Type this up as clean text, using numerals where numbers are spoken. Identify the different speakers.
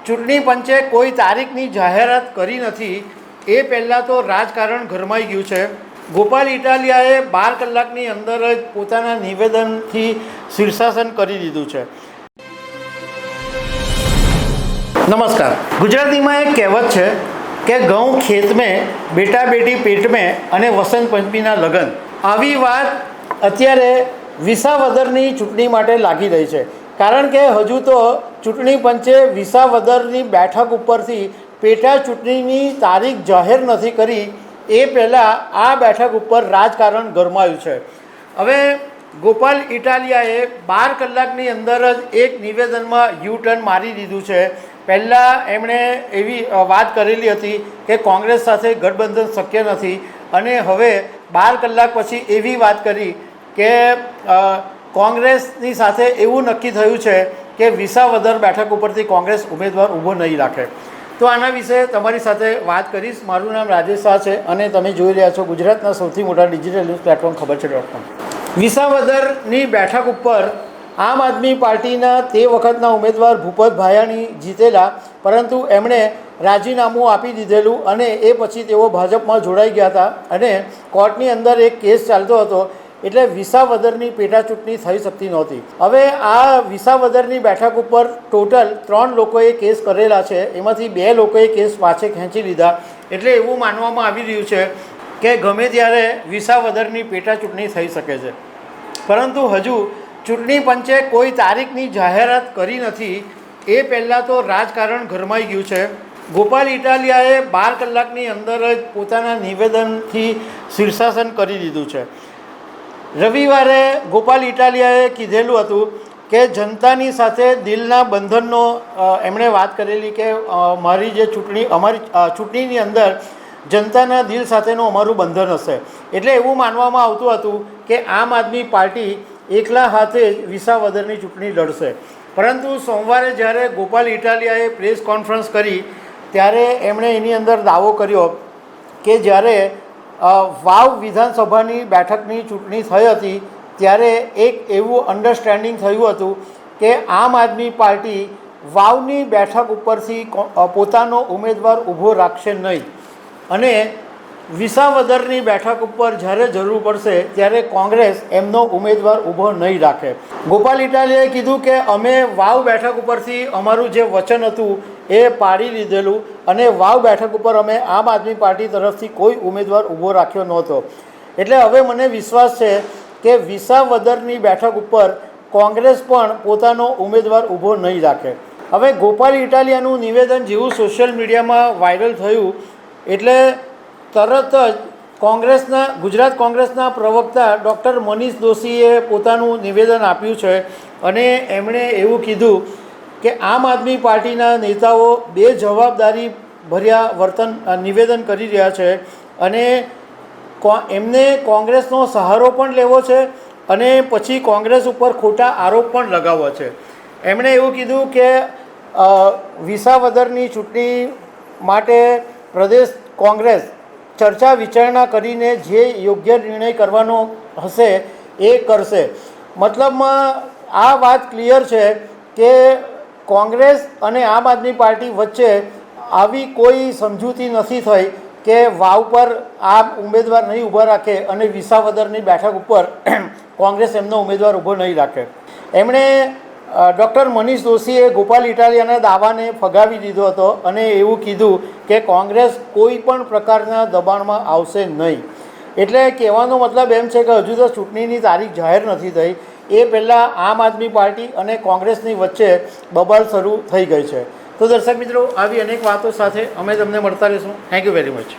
Speaker 1: ચૂંટણી પંચે કોઈ તારીખની જાહેરાત કરી નથી એ પહેલાં તો રાજકારણ ગરમાઈ ગયું છે। ગોપાલ ઇટાલિયાએ 12 કલાકની અંદર જ પોતાના નિવેદનથી શીર્ષાસન કરી દીધું છે। નમસ્કાર। ગુજરાતીમાં એક કહેવત છે કે ઘઉં ખેત મેં, બેટા બેટી પેટ મેં અને વસંત પંચમીના લગ્ન। આવી વાત અત્યારે વિસાવદરની ચૂંટણી માટે લાગી રહી છે, કારણ કે હજુ તો ચૂંટણી પંચે વિસાવદરની બેઠક ઉપરથી પેટા ચૂંટણીની તારીખ જાહેર નથી કરી એ પહેલાં આ બેઠક ઉપર રાજકારણ ગરમાયું છે। હવે ગોપાલ ઇટાલિયાએ 12 કલાકની અંદર જ એક નિવેદનમાં યુ-ટર્ન મારી દીધું છે। પહેલાં એમણે એવી વાત કરેલી હતી કે કોંગ્રેસ સાથે ગઠબંધન શક્ય નથી, અને હવે 12 કલાક પછી એવી વાત કરી કે કોંગ્રેસની સાથે એવું નક્કી થયું છે કે વિસાવદર બેઠક ઉપરથી કોંગ્રેસ ઉમેદવાર ઊભો નહીં રાખે। તો આના વિશે તમારી સાથે વાત કરીશ। મારું નામ રાજેશ શાહ છે અને તમે જોઈ રહ્યા છો ગુજરાતના સૌથી મોટા ડિજિટલ ન્યૂઝ પ્લેટફોર્મ ખબર છે.com। વિસાવદરની બેઠક ઉપર આમ આદમી પાર્ટીના તે વખતના ઉમેદવાર ભૂપત ભાયાણી જીતેલા, પરંતુ એમણે રાજીનામું આપી દીધેલું અને એ પછી તેઓ ભાજપમાં જોડાઈ ગયા હતા અને કોર્ટની અંદર એક કેસ ચાલતો હતો, એટલે વિસાવદરની પેટા ચૂંટણી થઈ શકતી નહોતી। હવે આ વિસાવદરની બેઠક ઉપર ટોટલ 3 લોકોએ કેસ કરેલા છે, એમાંથી 2 લોકોએ કેસ પાછે ખેંચી લીધા। એટલે એવું માનવામાં આવી રહ્યું છે કે ગમે ત્યારે વિસાવદરની પેટા ચૂંટણી થઈ શકે છે, પરંતુ હજુ ચૂંટણી પંચે કોઈ તારીખની જાહેરાત કરી નથી એ પહેલાં તો રાજકારણ ગરમાઈ ગયું છે। ગોપાલ ઇટાલિયાએ 12 કલાકની અંદર જ પોતાના નિવેદનથી શીર્ષાસન કરી દીધું છે। રવિવારે ગોપાલ ઇટાલિયાએ કીધેલું હતું કે જનતાની સાથે દિલના બંધનનો એમણે વાત કરેલી કે અમારી ચૂંટણીની અંદર જનતાના દિલ સાથેનું અમારું બંધન હશે। એટલે એવું માનવામાં આવતું હતું કે આમ આદમી પાર્ટી એકલા હાથે જ વિસાવદરની ચૂંટણી લડશે, પરંતુ સોમવારે જ્યારે ગોપાલ ઇટાલિયાએ પ્રેસ કોન્ફરન્સ કરી ત્યારે એમણે એની અંદર દાવો કર્યો કે જ્યારે વાવ વિધાનસભાની બેઠકની ચૂંટણી થઈ હતી ત્યારે એક એવું અન્ડરસ્ટેન્ડિંગ થયું હતું કે આમ આદમી પાર્ટી વાવની બેઠક ઉપરથી પોતાનો ઉમેદવાર ઊભો રાખશે નહીં, અને વિસાવદરની બેઠક ઉપર જ્યારે જરૂર પડશે ત્યારે કોંગ્રેસ એમનો ઉમેદવાર ઊભો નહીં રાખે। ગોપાલ ઇટાલિયાએ કીધું કે અમે વાવ બેઠક ઉપરથી અમારું જે વચન હતું એ પાડી લીધેલું, અને વાવ બેઠક ઉપર અમે આમ આદમી પાર્ટી તરફથી કોઈ ઉમેદવાર ઊભો રાખ્યો નહોતો। એટલે હવે મને વિશ્વાસ છે કે વિસાવદરની બેઠક ઉપર કોંગ્રેસ પણ પોતાનો ઉમેદવાર ઊભો નહીં રાખે। હવે ગોપાલ ઇટાલિયાનું નિવેદન જેવું સોશિયલ મીડિયામાં વાયરલ થયું એટલે તરત જ ગુજરાત કોંગ્રેસના પ્રવક્તા ડૉક્ટર મનીષ દોશીએ પોતાનું નિવેદન આપ્યું છે, અને એમણે એવું કીધું કે આમ આદમી પાર્ટીના નેતાઓ બેજવાબદારી ભર્યા નિવેદન કરી રહ્યા છે, અને એમને કોંગ્રેસનો સહારો પણ લેવો છે અને પછી કોંગ્રેસ ઉપર ખોટા આરોપ પણ લગાવવા છે। એમણે એવું કીધું કે વિસાવદરની ચૂંટણી માટે પ્રદેશ કોંગ્રેસ ચર્ચા વિચારણા કરીને જે યોગ્ય નિર્ણય કરવાનો હશે એ કરશે। મતલબમાં આ વાત ક્લિયર છે કે કોંગ્રેસ અને આમ આદમી પાર્ટી વચ્ચે આવી કોઈ સમજૂતી નથી થઈ કે વાવ પર આ ઉમેદવાર નહીં ઊભા રાખે અને વિસાવદરની બેઠક ઉપર કોંગ્રેસ એમનો ઉમેદવાર ઊભો નહીં રાખે। એમણે ડૉક્ટર મનીષ દોશીએ ગોપાલ ઇટાલિયાના દાવાને ફગાવી દીધો હતો અને એવું કીધું કે કોંગ્રેસ કોઈ પણ પ્રકારના દબાણમાં આવશે નહીં। એટલે કહેવાનો મતલબ એમ છે કે હજુ તો ચૂંટણીની તારીખ જાહેર નથી થઈ એ પહેલાં આમ આદમી પાર્ટી અને કોંગ્રેસની વચ્ચે બબાલ શરૂ થઈ ગઈ છે। તો દર્શક મિત્રો, આવી અનેક વાતો સાથે અમે તમને મળતા રહીશું। Thank you very much.